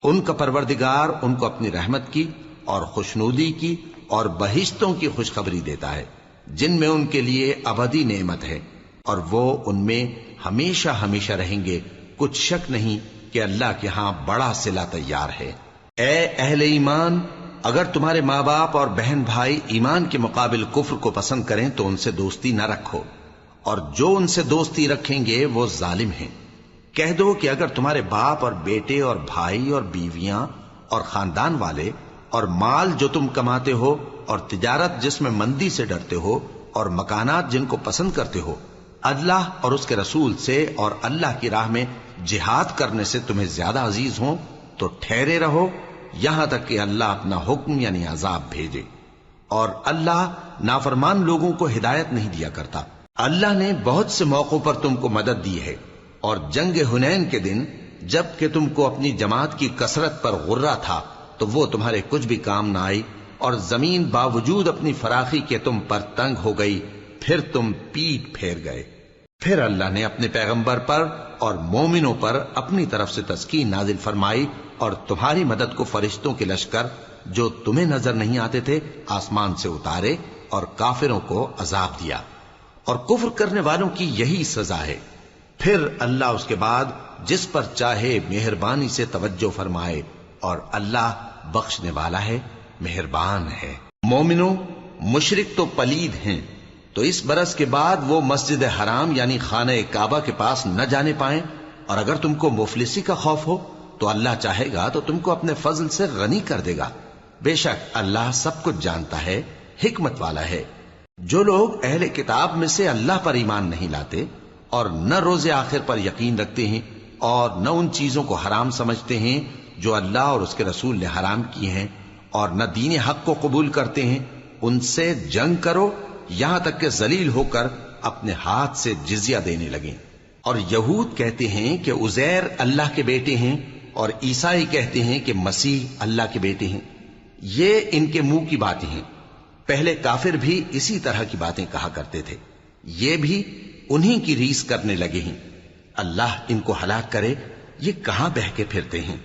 ان کا پروردگار ان کو اپنی رحمت کی اور خوشنودی کی اور بہشتوں کی خوشخبری دیتا ہے جن میں ان کے لیے ابدی نعمت ہے، اور وہ ان میں ہمیشہ ہمیشہ رہیں گے، کچھ شک نہیں کہ اللہ کے ہاں بڑا صلہ تیار ہے۔ اے اہل ایمان، اگر تمہارے ماں باپ اور بہن بھائی ایمان کے مقابل کفر کو پسند کریں تو ان سے دوستی نہ رکھو، اور جو ان سے دوستی رکھیں گے وہ ظالم ہیں۔ کہہ دو کہ اگر تمہارے باپ اور بیٹے اور بھائی اور بیویاں اور خاندان والے اور مال جو تم کماتے ہو اور تجارت جس میں مندی سے ڈرتے ہو اور مکانات جن کو پسند کرتے ہو اللہ اور اس کے رسول سے اور اللہ کی راہ میں جہاد کرنے سے تمہیں زیادہ عزیز ہوں تو ٹھہرے رہو یہاں تک کہ اللہ اپنا حکم یعنی عذاب بھیجے، اور اللہ نافرمان لوگوں کو ہدایت نہیں دیا کرتا۔ اللہ نے بہت سے موقعوں پر تم کو مدد دی ہے، اور جنگ حنین کے دن جب کہ تم کو اپنی جماعت کی کثرت پر غرہ تھا تو وہ تمہارے کچھ بھی کام نہ آئی، اور زمین باوجود اپنی فراخی کے تم پر تنگ ہو گئی، پھر تم پیٹ پھیر گئے۔ پھر اللہ نے اپنے پیغمبر پر اور مومنوں پر اپنی طرف سے تسکین نازل فرمائی، اور تمہاری مدد کو فرشتوں کے لشکر جو تمہیں نظر نہیں آتے تھے آسمان سے اتارے، اور کافروں کو عذاب دیا، اور کفر کرنے والوں کی یہی سزا ہے۔ پھر اللہ اس کے بعد جس پر چاہے مہربانی سے توجہ فرمائے، اور اللہ بخشنے والا ہے، مہربان ہے۔ مومنوں، مشرک تو پلید ہیں، تو اس برس کے بعد وہ مسجد حرام یعنی خانہ کعبہ کے پاس نہ جانے پائیں، اور اگر تم کو مفلسی کا خوف ہو تو اللہ چاہے گا تو تم کو اپنے فضل سے غنی کر دے گا، بے شک اللہ سب کچھ جانتا ہے، حکمت والا ہے۔ جو لوگ اہل کتاب میں سے اللہ پر ایمان نہیں لاتے اور نہ روز آخر پر یقین رکھتے ہیں اور نہ ان چیزوں کو حرام سمجھتے ہیں جو اللہ اور اس کے رسول نے حرام کی ہیں، اور نہ دین حق کو قبول کرتے ہیں، ان سے جنگ کرو یہاں تک کہ ذلیل ہو کر اپنے ہاتھ سے جزیہ دینے لگیں۔ اور یہود کہتے ہیں کہ عزیر اللہ کے بیٹے ہیں، اور عیسائی کہتے ہیں کہ مسیح اللہ کے بیٹے ہیں۔ یہ ان کے منہ کی باتیں ہیں، پہلے کافر بھی اسی طرح کی باتیں کہا کرتے تھے، یہ بھی انہی کی ریس کرنے لگے ہیں۔ اللہ ان کو ہلاک کرے، یہ کہاں بہکے پھرتے ہیں۔